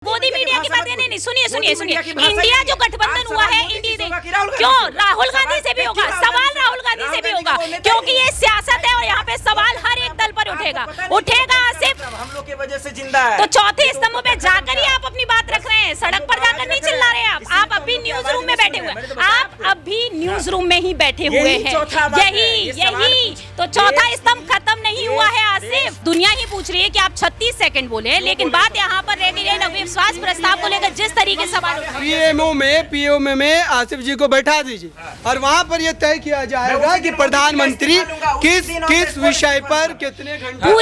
Modi media की बात नहीं, सुनिए सुनिए सुनिए, इंडिया जो गठबंधन हुआ है, इंडिया क्यों राहुल गांधी से भी होगा, सवाल राहुल गांधी से भी होगा, क्योंकि ये सियासत है और यहाँ पे सवाल हर एक दल पर उठेगा आसिफ। हम लोग की वजह से जिंदा है। तो चौथे स्तंभ पे जाकर ही आप अपनी बात रख रहे हैं, सड़क पर जाकर नहीं चिल्ला रहे हैं आप अभी न्यूज रूम में बैठे हुए हैं, आप अभी न्यूज रूम में ही बैठे हुए हैं, यही तो चौथा स्तंभ खत्म नहीं हुआ है आसिफ। दुनिया ही पूछ रही है कि आप 36 सेकंड बोले, लेकिन बात यहाँ पर रह गई है अविश्वास प्रस्ताव को लेकर जिस तरीके से सवाल पीएमओ में आसिफ जी को बैठा दीजिए और वहाँ पर यह तय किया जाएगा कि प्रधानमंत्री किस विषय पर कितने घंटे।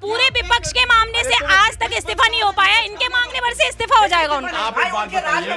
पूरे विपक्ष के मामले से आज तक इस्तीफा नहीं हो पाया, इनके मांगने पर से इस्तीफा हो जाएगा उनका।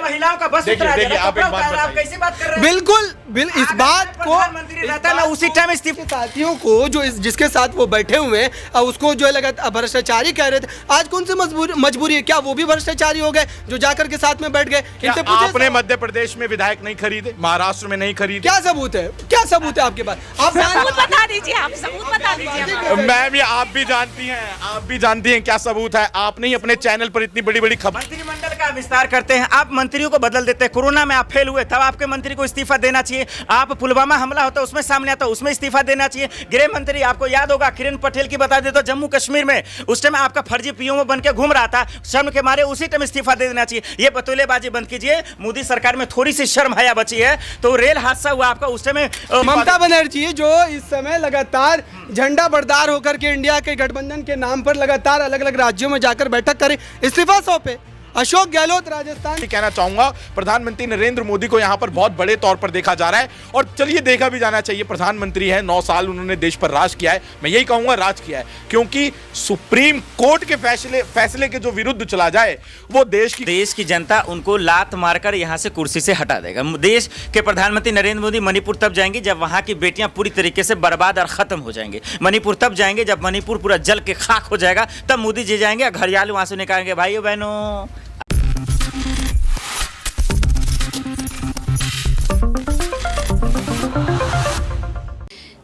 महिलाओं का बस कैसी बात कर रहे हैं? बिल्कुल इस बात को रहता ना उसी टाइम इस्तीफा। साथियों को जो जिसके साथ वो बैठे हुए हैं उसको जो है लगा भ्रष्टाचारी कह रहे थे, आज कौन सी मजबूरी है? क्या वो भी भ्रष्टाचारी हो गए जो जाकर के साथ में बैठ गए? इनसे आपने मध्य प्रदेश में विधायक नहीं खरीदे, महाराष्ट्र में नहीं खरीदे, क्या सबूत है? क्या सबूत है आपके पास? आप सबूत बता दीजिए, आप सबूत बता दीजिए। मैम ये आप भी जानती हैं क्या सबूत है। आपने ही अपने चैनल पर इतनी बड़ी बड़ी खबर। मंत्रिमंडल का विस्तार करते हैं, आप मंत्रियों को बदल देते हैं। कोरोना में आप फेल हुए तब आपके मंत्री को इस्तीफा देना चाहिए। आप पुलवामा हमला होता उसमें सामने आता उसमें इस्तीफा देना चाहिए। गृह मंत्री आपको याद होगा किरण पटेल की बता देते जम्मू कश्मीर में उस टाइम आपका फर्जी पीओ बन के घूम रहा था, शर्म के मारे उसी टाइम इस्तीफा दे देना चाहिए। ये बतौलेबाजी बंद कीजिए। मोदी सरकार में थोड़ी सी शर्म हया बची है। तो रेल हादसा हुआ आपका उस टाइम ममता बनर्जी जो इस समय लगातार झंडा बरदार होकर के इंडिया के गठबंधन के नाम पर लगातार अलग अलग राज्यों में जाकर बैठक करें, इस्तीफा सौंपे। अशोक गहलोत राजस्थान कहना चाहूंगा प्रधानमंत्री नरेंद्र मोदी को यहां पर बहुत बड़े तौर पर देखा जा रहा है और चलिए देखा भी जाना चाहिए। प्रधानमंत्री है, 9 साल उन्होंने देश पर राज किया है, मैं यही कहूंगा राज किया है, क्योंकि सुप्रीम कोर्ट के फैसले के जो विरुद्ध चला जाए वो देश की जनता उनको लात मारकर यहां से कुर्सी से हटा देगा। देश के प्रधानमंत्री नरेंद्र मोदी मणिपुर तब जाएंगे जब वहां की बेटियां पूरी तरीके से बर्बाद और खत्म हो जाएंगे। मणिपुर तब जाएंगे जब मणिपुर पूरा जल के खाक हो जाएगा, तब मोदी जी जाएंगे घड़ियाल वहां से निकालेंगे। भाइयों बहनों,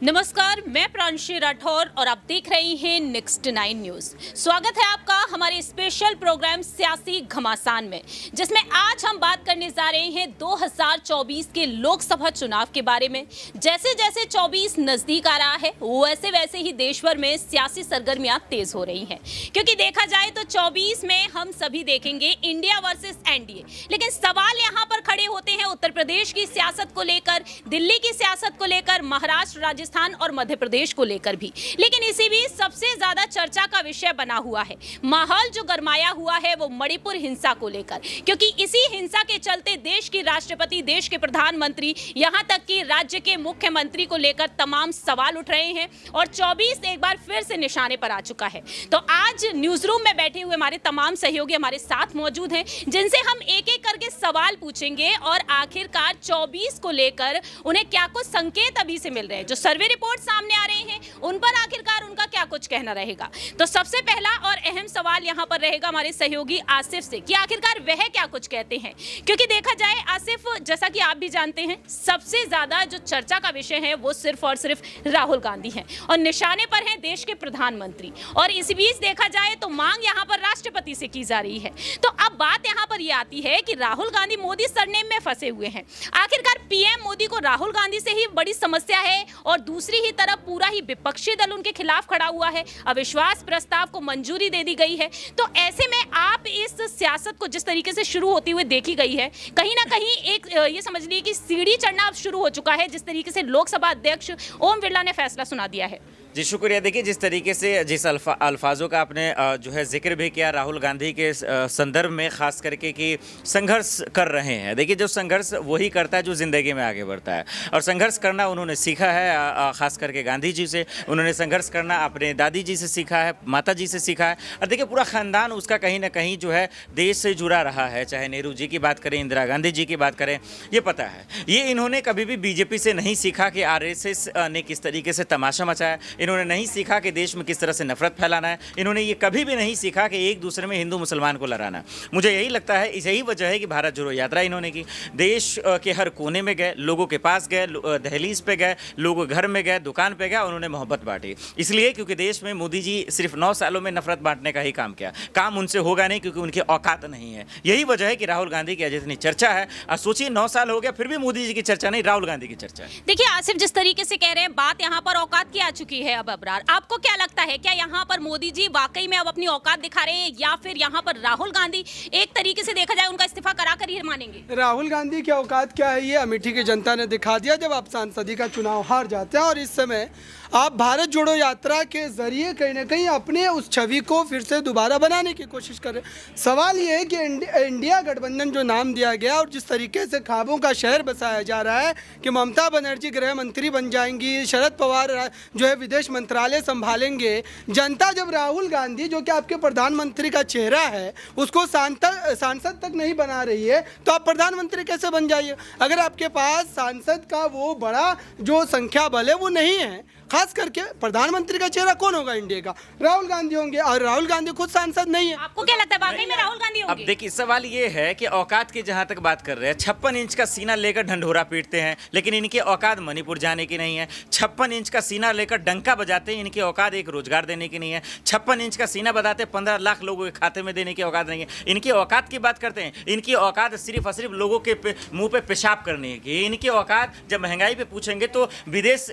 नमस्कार, मैं प्रांशी राठौर और आप देख रहे हैं नेक्स्ट 9 न्यूज। स्वागत है आपका हमारे स्पेशल प्रोग्राम सियासी घमासान में, जिसमें आज हम बात करने जा रहे हैं 2024 के लोकसभा चुनाव के बारे में। जैसे जैसे 24 नजदीक आ रहा है वैसे वैसे ही देश भर में सियासी सरगर्मियां तेज हो रही हैं, क्योंकि देखा जाए तो 24 में हम सभी देखेंगे इंडिया वर्सेस एनडीए। लेकिन सवाल यहां पर खड़े होते हैं उत्तर प्रदेश की सियासत को लेकर, दिल्ली की सियासत को लेकर, महाराष्ट्र, राजस्थान और मध्य प्रदेश को लेकर भी। लेकिन इसी बीच सबसे ज्यादा चर्चा का विषय बना हुआ है, माहौल जो गरमाया हुआ है वो मणिपुर हिंसा को लेकर, क्योंकि इसी हिंसा के चलते देश की राष्ट्रपति, देश के प्रधानमंत्री, यहां तक कि राज्य के मुख्यमंत्री को लेकर तमाम सवाल उठ रहे हैं और 24 एक बार फिर से निशाने पर आ चुका है। तो आज न्यूज रूम में बैठे हुए हमारे तमाम सहयोगी हमारे साथ मौजूद हैं, जिनसे हम एक एक करके सवाल पूछेंगे और आखिरकार 24 को लेकर उन्हें क्या कुछ संकेत अभी से मिल रहे हैं, जो सर्वे रिपोर्ट सामने आ रहे हैं उन पर आखिरकार उनका क्या कुछ कहना रहेगा। तो सबसे पहला और अहम सवाल यहां पर रहेगा हमारे सहयोगी आसिफ से कि आखिरकार वह क्या कुछ कहते हैं, क्योंकि देखा जाए आसिफ, जैसा कि आप भी जानते हैं, सबसे ज्यादा जो चर्चा का विषय है वो सिर्फ और सिर्फ राहुल गांधी हैं और निशाने पर हैं देश के प्रधानमंत्री। और इसी बीच देखा जाए तो मांग यहां पर राष्ट्रपति से की जा रही है। तो अब बात यहां पर यह आती है कि राहुल गांधी मोदी सरनेम में फंसे हुए हैं। आखिरकार पीएम मोदी को राहुल गांधी से ही बड़ी समस्या है और दूसरी ही तरफ पूरा ही विपक्षी दल उनके खिलाफ खड़ा हुआ है, अविश्वास प्रस्ताव को मंजूरी दे दी गई है। तो ऐसे में आप इस सियासत को जिस तरीके से शुरू होती हुई देखी गई है, कहीं ना कहीं एक ये समझ लीजिए कि सीढ़ी चढ़ना अब शुरू हो चुका है, जिस तरीके से लोकसभा अध्यक्ष ओम बिरला ने फैसला सुना दिया है। जी शुक्रिया। देखिए जिस तरीके से जिस अल्फाजों का आपने जो है जिक्र भी किया राहुल गांधी के संदर्भ में, खास करके कि संघर्ष कर रहे हैं। देखिए जो संघर्ष वही करता है जो ज़िंदगी में आगे बढ़ता है, और संघर्ष करना उन्होंने सीखा है खास करके गांधी जी से। उन्होंने संघर्ष करना अपने दादी जी से सीखा है, माता जी से सीखा है, और देखिए पूरा ख़ानदान उसका कहीं ना कहीं जो है देश से जुड़ा रहा है। चाहे नेहरू जी की बात करें, इंदिरा गांधी जी की बात करें, ये पता है। ये इन्होंने कभी भी बीजेपी से नहीं सीखा कि RSS ने किस तरीके से तमाशा मचाया। इन्होंने नहीं सीखा कि देश में किस तरह से नफरत फैलाना है, इन्होंने ये कभी भी नहीं सीखा कि एक दूसरे में हिंदू मुसलमान को लड़ाना। मुझे यही लगता है, यही वजह है कि भारत जोड़ो यात्रा इन्होंने की। देश के हर कोने में गए, लोगों के पास गए, दहलीज पे गए, लोगों के घर में गए, दुकान पे गए, उन्होंने मोहब्बत बांटी। इसलिए क्योंकि देश में मोदी जी सिर्फ 9 सालों में नफरत बांटने का ही काम किया। काम उनसे होगा नहीं, क्योंकि उनकी औकात नहीं है। यही वजह है कि राहुल गांधी की आज इतनी चर्चा है। और सोचिए 9 साल हो गया फिर भी मोदी जी की चर्चा नहीं, राहुल गांधी की चर्चा है। देखिए आसिफ, जिस तरीके से कह रहे हैं, बात यहाँ पर औकात की आ चुकी है। अब अबरार, आपको क्या लगता है, क्या यहाँ पर मोदी जी वाकई में अब अपनी औकात दिखा रहे हैं, या फिर यहाँ पर राहुल गांधी एक तरीके से देखा जाए उनका इस्तीफा करा कर ही मानेंगे? राहुल गांधी की औकात क्या है ये अमेठी की जनता ने दिखा दिया जब आप सांसदी का चुनाव हार जाते हैं। और इस समय आप भारत जोड़ो यात्रा के जरिए कहीं ना कहीं अपने उस छवि को फिर से दोबारा बनाने की कोशिश कर रहे हैं। सवाल ये है कि इंडिया गठबंधन जो नाम दिया गया और जिस तरीके से ख्वाबों का शहर बसाया जा रहा है कि ममता बनर्जी गृह मंत्री बन जाएंगी, शरद पवार जो है विदेश मंत्रालय संभालेंगे, जनता जब राहुल गांधी जो कि आपके प्रधानमंत्री का चेहरा है उसको सांसद तक नहीं बना रही है, तो आप प्रधानमंत्री कैसे बन जाइए? अगर आपके पास सांसद का वो बड़ा जो संख्या बल है वो नहीं है, खास करके प्रधानमंत्री का चेहरा कौन होगा इंडिया का? राहुल गांधी होंगे, और राहुल गांधी खुद सांसद नहीं है। आपको क्या लगता है वाकई में राहुल गांधी होंगे? अब देखिए सवाल ये है कि औकात की जहां तक बात कर रहे हैं, 56 इंच का सीना लेकर ढंढोरा पीटते हैं, लेकिन इनकी औकात मणिपुर जाने की नहीं है। 56 इंच का सीना लेकर डंका बजाते हैं, इनकी औकात एक रोजगार देने की नहीं है। 56 इंच का सीना बताते 15 लाख लोगों के खाते में देने की औकात नहीं है। इनकी औकात की बात करते हैं, इनकी औकात सिर्फ और सिर्फ लोगों के मुंह पे पेशाब करने की। इनकी औकात जब महंगाई पे पूछेंगे तो विदेश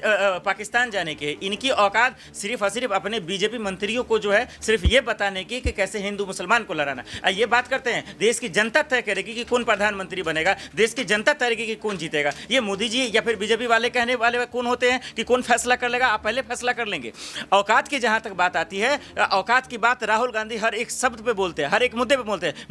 पाकिस्तान जाने के। इनकी औकात सिर्फ और सिर्फ अपने बीजेपी मंत्रियों को जो है सिर्फ ये बताने की कि कैसे हिंदू मुसलमान को लड़ाना। ये बात करते हैं, देश की जनता तय करेगी कि कौन प्रधानमंत्री बनेगा, देश की जनता तय करेगी कि कौन जीतेगा। ये मोदी जी या फिर बीजेपी वाले कहने वाले कौन होते हैं कि कौन फैसला कर लेगा? आप पहले फैसला कर लेंगे। औकात की जहां तक बात आती है, औकात की बात राहुल गांधी हर एक शब्द पे बोलते हैं, हर एक मुद्दे पे बोलते हैं।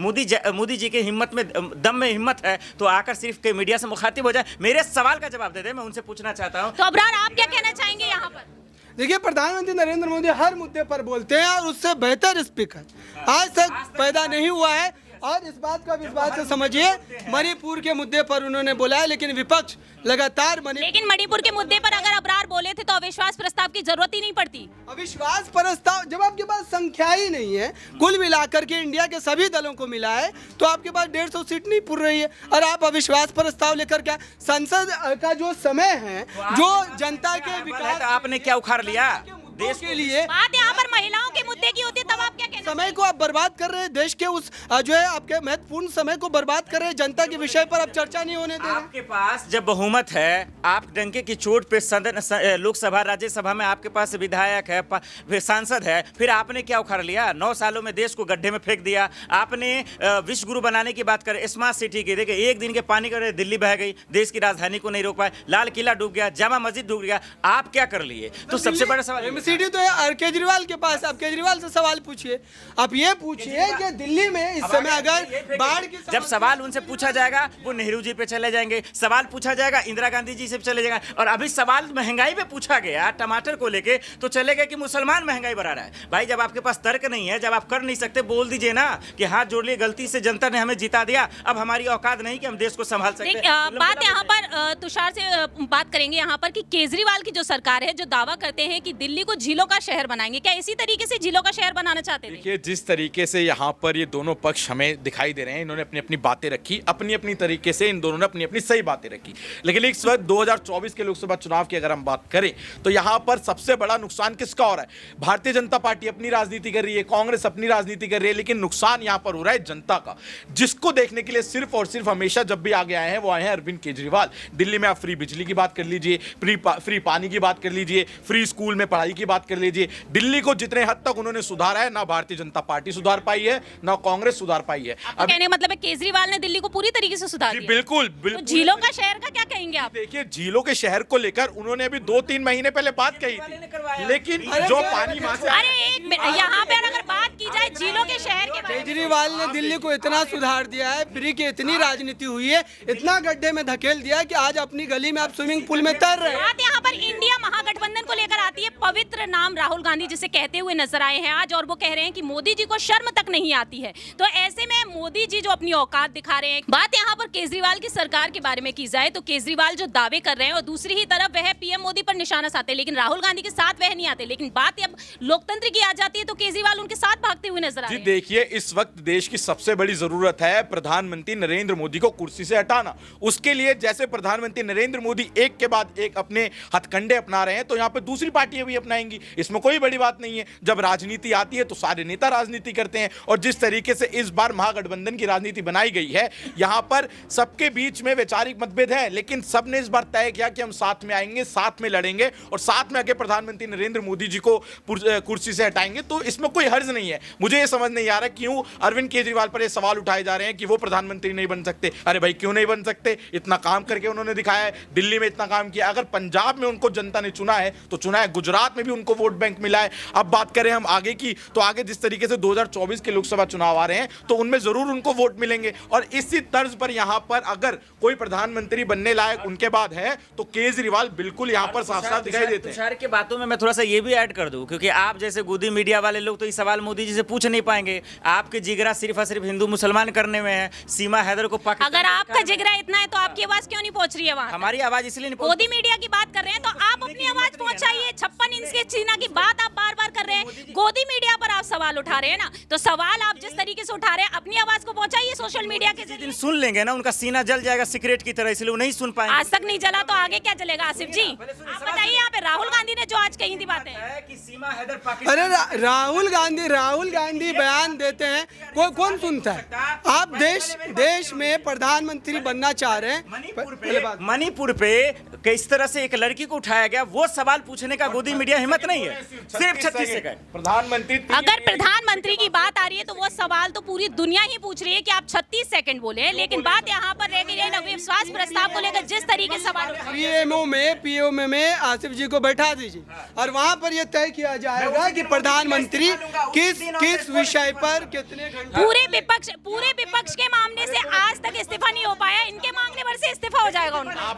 मोदी जी के हिम्मत में दम में हिम्मत है तो आकर सिर्फ के मीडिया से मुखातिब हो जाए, मेरे सवाल का जवाब दे दे। मैं उनसे पूछना चाहता हूं, तो अबरार आप क्या कहना चाहेंगे यहाँ पर? देखिए प्रधानमंत्री नरेंद्र मोदी हर मुद्दे पर बोलते हैं और उससे बेहतर स्पीकर आज तक पैदा नहीं हुआ है। और इस बात का विश्वास से समझिए, मणिपुर के मुद्दे पर उन्होंने बोला है, लेकिन विपक्ष लगातार लेकिन मणिपुर के मुद्दे पर अगर अबरार बोले थे तो अविश्वास प्रस्ताव की जरूरत ही नहीं पड़ती। अविश्वास प्रस्ताव जब आपके पास संख्या ही नहीं है, कुल मिलाकर के इंडिया के सभी दलों को मिला है, तो आपके पास 150 सीट नहीं पुर रही है और आप अविश्वास प्रस्ताव लेकर क्या? संसद का जो समय है, जो जनता के विकास, आपने क्या उखाड़ लिया देश के लिए? बात यहाँ पर महिलाओं के मुद्दे की होती है, तब आप क्या कहते हैं? समय को आप बर्बाद कर रहे हैं, देश के उस जो है आपके महत्वपूर्ण समय को बर्बाद कर रहे हैं, जनता के विषय पर आप चर्चा नहीं होने दे रहे। आपके पास जब बहुमत है, आप डंके की चोट पे सदन लोकसभा राज्यसभा में आपके पास विधायक है, फिर सांसद है, फिर आपने क्या उखाड़ लिया? 9 सालों में देश को गड्ढे में फेंक दिया। आपने विश्व गुरु बनाने की बात करें, स्मार्ट सिटी की, देखिए एक दिन के पानी कर दिल्ली बह गई, देश की राजधानी को नहीं रोक पाए, लाल किला डूब गया, जामा मस्जिद डूब गया। आप क्या कर लिए? तो सबसे बड़ा सवाल सीटी तो है केजरीवाल के पास। आप केजरीवाल से सवाल पूछिए, आप ये पूछिए कि दिल्ली में इस समय अगर बाढ़ की जब सवाल उनसे पूछा जाएगा वो नेहरू जी पे चले जाएंगे, सवाल पूछा जाएगा इंदिरा गांधी जी से चले जाएगा, और अभी सवाल महंगाई पे पूछा गया टमाटर को लेके तो चले गए कि मुसलमान महंगाई बढ़ा रहा है। भाई जब आपके पास तर्क नहीं है, जब आप कर नहीं सकते, बोल दीजिए ना कि हाथ जोड़ लिए, गलती से जनता ने हमें जिता दिया, अब हमारी औकात नहीं कि हम देश को संभाल सकते। बात यहाँ पर तुषार से बात करेंगे यहाँ पर कि केजरीवाल की जो सरकार है, जो दावा करते हैं कि दिल्ली को झीलों का शहर बनाएंगे, क्या इसी तरीके से झीलों का शहर बनाना चाहते थे? देखिए जिस तरीके से यहाँ पर ये दोनों पक्ष हमें दिखाई दे रहे हैं, इन्होंने अपनी अपनी बातें रखी, अपनी अपनी तरीके से इन दोनों ने अपनी अपनी सही बातें रखी। लेकिन इस वक्त 2024 के लोकसभा चुनाव की अगर हम बात करें तो यहाँ पर सबसे बड़ा नुकसान किसका हो रहा है? भारतीय जनता पार्टी अपनी राजनीति कर रही है, कांग्रेस अपनी राजनीति कर रही है, लेकिन नुकसान यहाँ पर हो रहा है जनता का, जिसको देखने के लिए सिर्फ और सिर्फ हमेशा जब भी आगे आए हैं वो आए हैं अरविंद केजरीवाल। दिल्ली में आप फ्री बिजली की बात कर लीजिए, फ्री पानी की बात कर लीजिए, फ्री स्कूल में पढ़ाई की बात कर लीजिए। दिल्ली को जितने हद तक उन्होंने सुधारा है, ना भारतीय जनता पार्टी सुधार पाई है, ना कांग्रेस सुधार पाई है। अब कहने मतलब है केजरीवाल ने दिल्ली को पूरी तरीके से सुधार दिया। बिल्कुल तो झीलों का शहर का क्या कहेंगे आप? देखिए झीलों के शहर को लेकर उन्होंने अभी 2-3 महीने पहले बात कही थी, लेकिन जो पानी वहां से यहाँ पे अगर बात की जाए झीलों के शहर के बारे में, केजरीवाल ने दिल्ली को इतना सुधार दिया है, फ्री की इतनी राजनीति हुई है, इतना गड्ढे में धकेल दिया है कि आज अपनी गली में आप स्विमिंग पूल में तैर रहे हैं। बात यहाँ पर इंडिया महागठबंधन गठबंधन को लेकर आती है, पवित्र नाम राहुल गांधी जिसे कहते हुए नजर आए हैं आज, और वो कह रहे हैं कि मोदी जी को शर्म तक नहीं आती है। तो ऐसे में मोदी जी जो अपनी औकात दिखा रहे हैं। बात यहाँ पर केजरीवाल की सरकार के बारे में की जाए तो केजरीवाल जो दावे कर रहे हैं और दूसरी ही तरफ वह पीएम मोदी पर निशाना साधते हैं, लेकिन राहुल गांधी के साथ वह नहीं आते। लेकिन बात अब लोकतंत्र की आ जाती है तो केजरीवाल उनके साथ भागते हुए नजर आ रहे हैं। देखिए, इस वक्त देश की सबसे बड़ी जरूरत है प्रधानमंत्री नरेंद्र मोदी को कुर्सी से हटाना। उसके लिए जैसे प्रधानमंत्री नरेंद्र मोदी एक के बाद एक अपने हथकंडे अपना रहे हैं, तो यहां पे दूसरी पार्टियां भी अपनाएंगी। इसमें कोई बड़ी बात नहीं है। जब राजनीति आती है तो सारे नेता राजनीति करते हैं, और जिस तरीके से इस बार महागठबंधन की राजनीति बनाई गई है, यहां पर सबके बीच में वैचारिक मतभेद है, लेकिन सबने इस बार तय किया कि हम साथ में आएंगे, साथ में लड़ेंगे और साथ में आके प्रधानमंत्री नरेंद्र मोदी जी को कुर्सी से हटाएंगे। तो इसमें कोई हर्ज नहीं है। मुझे यह समझ नहीं आ रहा क्यों अरविंद केजरीवाल पर यह सवाल उठाए जा रहे हैं कि वो प्रधानमंत्री नहीं बन सकते। अरे भाई, क्यों नहीं बन सकते? इतना काम करके उन्होंने दिखाया है, दिल्ली में इतना काम किया। अगर पंजाब में उनको जनता ने चुना है तो चुना है, गुजरात में भी उनको वोट बैंक मिला है। अब बात करें हम आगे की, तो आगे जिस तरीके से 2024 के लोकसभा चुनाव आ रहे हैं तो उनमें जरूर उनको वोट मिलेंगे, और इसी तर्ज पर यहां पर अगर कोई प्रधानमंत्री बनने लायक उनके बाद है तो केजरीवाल बिल्कुल यहां पर साफ साफ दिखाई देते हैं। तुषार की बातों में मैं थोड़ा सा ये भी ऐड कर दूं, क्योंकि आप जैसे गोदी मीडिया वाले लोग तो ये सवाल मोदी जी से पूछ नहीं पाएंगे। आपके जिगरा सिर्फ और सिर्फ हिंदू मुसलमान करने में है। सीमा हैदर को पाकिस्तान, अगर आपका जिगरा इतना है तो आपकी आवाज क्यों नहीं पहुंच रही है वहां? हमारी आवाज इसलिए नहीं मोदी मीडिया की बात कर रहे हैं तो आप अपनी आवाज पहुंचाइए। 56 इंच के चीना की बात आप बार बार कर रहे हैं, गोदी मीडिया पर आप सवाल उठा रहे हैं ना, तो सवाल आप जिस तरीके से उठा रहे हैं अपनी आवाज को पहुंचाइए सोशल मीडिया के जरिए। सुन लेंगे ना, उनका सीना जल जाएगा सिगरेट की तरह, इसलिए वो नहीं सुन पाएंगे। आज तक नहीं जला तो आगे क्या जलेगा? आसिफ जी आप बताइए, यहाँ पे राहुल गांधी ने जो आज कही थी बातें कि सीमा हैदर अरे राहुल गांधी बयान देते हैं, कौन सुनता है? आप देश में प्रधानमंत्री बनना चाह रहे हैं। मणिपुर पे किस तरह से एक लड़की को उठाया गया, वो सवाल पूछने का गोदी मीडिया हिम्मत नहीं है। सिर्फ 36 सेकंड प्रधानमंत्री, अगर प्रधानमंत्री की बात आ रही है तो वो सवाल तो पूरी दुनिया ही पूछ रही है कि आप 36 सेकंड बोले, लेकिन बात यहाँ पर रह गई है अविश्वास प्रस्ताव को लेकर जिस तरीके से सवाल पीएमओ में आसिफ जी को बैठा दीजिए और वहाँ पर यह तय किया जाएगा कि प्रधानमंत्री किस विषय पर कितने घंटे। पूरे विपक्ष के मामले से आज तक इस्तीफा नहीं हो पाया, इनके मांगने पर से इस्तीफा हो जाएगा उनका।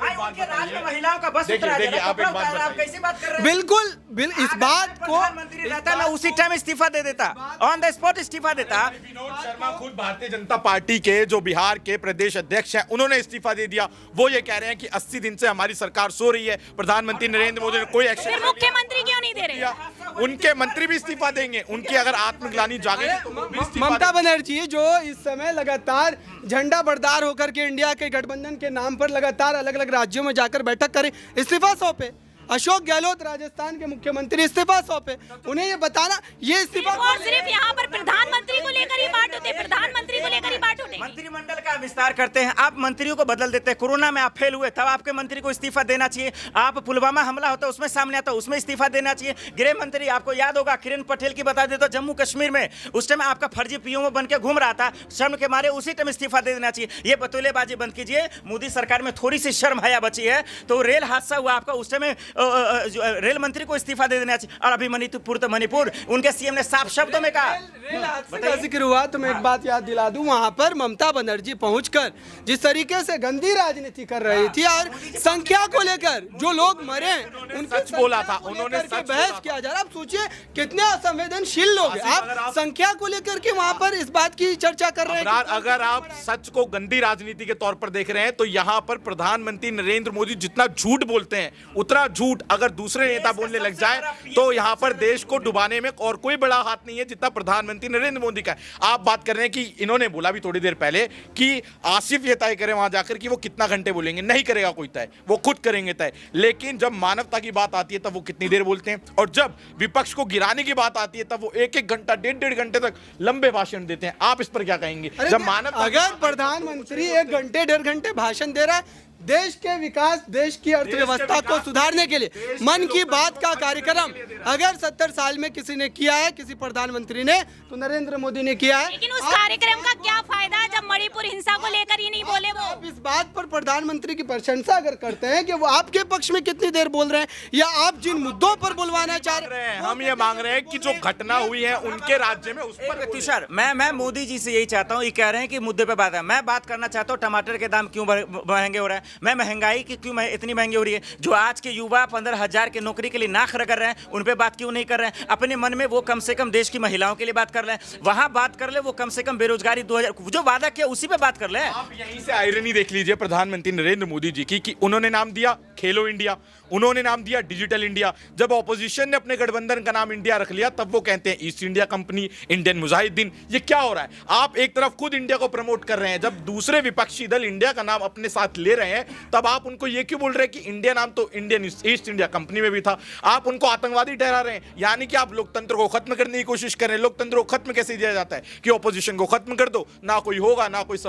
महिलाओं का बस देखिए, आप एक बात बताइए। कैसी बात कर रहे हैं? बिल्कुल इस बात को प्रधानमंत्री रहता, मैं उसी टाइम इस्तीफा दे देता, ऑन द स्पॉट इस्तीफा देता। विनोद शर्मा खुद भारतीय जनता पार्टी के जो बिहार के प्रदेश अध्यक्ष हैं, उन्होंने इस्तीफा दे दिया। वो ये कह रहे हैं कि 80 दिन से हमारी सरकार सो रही है, प्रधानमंत्री नरेंद्र मोदी ने कोई एक्शन नहीं लिया। मुख्यमंत्री क्यों नहीं दे रहे? उनके मंत्री भी इस्तीफा देंगे, उनकी अगर आत्मग्लानि जागेगी तो वो भी इस्तीफा ममता बनर्जी जो इस समय लगातार झंडा बरदार होकर के इंडिया के गठबंधन के नाम पर लगातार अलग अलग राज्यों में जाकर बैठक करें, इस्तीफा सौंपे। अशोक गहलोत राजस्थान के मुख्यमंत्री इस्तीफा सौंपे, उन्हें ये बताना ये इस्तीफा और सिर्फ यहाँ पर प्रधानमंत्री को लेकर ही बात होती है, प्रधानमंत्री को लेकर ही बात होती है। मंत्रिमंडल का विस्तार करते हैं, आप मंत्रियों को बदल देते हैं। कोरोना में आप फेल हुए, तब आपके मंत्री को इस्तीफा देना चाहिए। आप पुलवामा हमला होता है उसमें सामने आता, उसमें इस्तीफा देना चाहिए। गृह मंत्री, आपको याद होगा किरण पटेल की बता देता, जम्मू कश्मीर में उस टाइम आपका फर्जी पीओ बन के घूम रहा था, शर्म के मारे उसी टाइम इस्तीफा दे देना चाहिए। ये बतौलेबाजी बंद कीजिए। मोदी सरकार में थोड़ी सी शर्म हया बची है, तो रेल हादसा हुआ आपका, उस टाइम रेल मंत्री को इस्तीफा दे देना चाहिए। और अभी मणिपुर उनके सीएम ने साफ शब्दों में कहा। रेल हादसे का जिक्र हुआ तो मैं एक बात याद दिला दूं, वहां पर ममता बनर्जी पहुंचकर जिस तरीके से गंदी राजनीति कर रही थी और संख्या को लेकर जो लोग मरे उनके सच बोला था, उन्होंने सच बहस किया जा रहा। आप सोचिए कितने असंवेदनशील लोग हैं। आप संख्या को लेकर के वहां पर इस बात की चर्चा कर रहे हैं। अगर आप सच को गंदी राजनीति के तौर पर देख रहे हैं तो यहाँ पर प्रधानमंत्री नरेंद्र मोदी जितना झूठ बोलते हैं, उतना झूठ अगर दूसरे नेता बोलने लग जाए तो यहाँ पर देश को डुबाने में और कोई बड़ा हाथ नहीं है जितना प्रधानमंत्री नरेंद्र मोदी का है। आप बात कर रहे हैं कि इन्होंने बोला भी थोड़ी देर पहले कि आसिफ ये तय करे वहां जाकर कि वो कितना घंटे बोलेंगे, नहीं करेगा कोई तय, वो खुद करेंगे तय। लेकिन जब मानवता की बात आती है तब वो कितनी देर बोलते हैं, और जब विपक्ष को गिराने की बात आती है तब वो 1-1 घंटा 1.5 घंटे तक लंबे भाषण देते हैं। आप इस पर क्या कहेंगे? जब मानवता, अगर प्रधानमंत्री 1 घंटे 1.5 घंटे भाषण दे रहा है देश के विकास, देश की अर्थव्यवस्था को सुधारने के लिए, मन की बात का कार्यक्रम अगर 70 साल में किसी ने किया है, किसी प्रधानमंत्री ने, तो नरेंद्र मोदी ने किया है। लेकिन उस कार्यक्रम का क्या फायदा जब मणिपुर हिंसा वीजा को लेकर ही नहीं बोले वो। आप इस बात पर प्रधानमंत्री की प्रशंसा अगर करते हैं कि वो आपके पक्ष में कितनी देर बोल रहे हैं, या आप जिन मुद्दों पर बुलवाना चाह रहे हैं हम ये मांग रहे हैं कि जो घटना हुई है उनके राज्य में उस पर तुषार, मैं मोदी जी से यही चाहता हूँ, ये कह रहे हैं कि मुद्दे पे बात है, मैं बात करना चाहता हूँ टमाटर के दाम क्यों महंगे हो रहे हैं, मैं महंगाई की क्यों इतनी महंगी हो रही है, जो आज के युवा 15,000 के नौकरी के लिए नाक रगड़ रहे हैं उन पे बात क्यों नहीं कर रहे हैं, अपने मन में वो कम से कम देश की महिलाओं के लिए बात कर रहे हैं, वहां बात कर ले, वो कम से कम बेरोजगारी 2000 जो वादा किया उसी पे बात कर ले। आप यहीं से आयरनी देख लीजिए प्रधानमंत्री नरेंद्र मोदी जी की, कि उन्होंने नाम दिया खेलो इंडिया, उन्होंने नाम दिया डिजिटल इंडिया। जब ऑपोजिशन ने अपने गठबंधन का नाम इंडिया रख लिया तब वो कहते हैं east India company, Indian Mujahideen. ये क्या हो रहा है? आप एक तरफ खुद इंडिया को प्रमोट कर रहे हैं, जब दूसरे विपक्षी दल इंडिया का नाम अपने साथ ले रहे हैं तब आप उनको ये क्यों बोल रहे हैं कि इंडिया नाम तो इंडियन ईस्ट इंडिया कंपनी में भी था। आप उनको आतंकवादी ठहरा रहे हैं, यानी कि आप लोकतंत्र को खत्म करने की कोशिश कर रहे हैं। लोकतंत्र को खत्म कैसे किया जाता है कि ऑपोजिशन को खत्म कर दो, ना कोई होगा ना कोई सवाल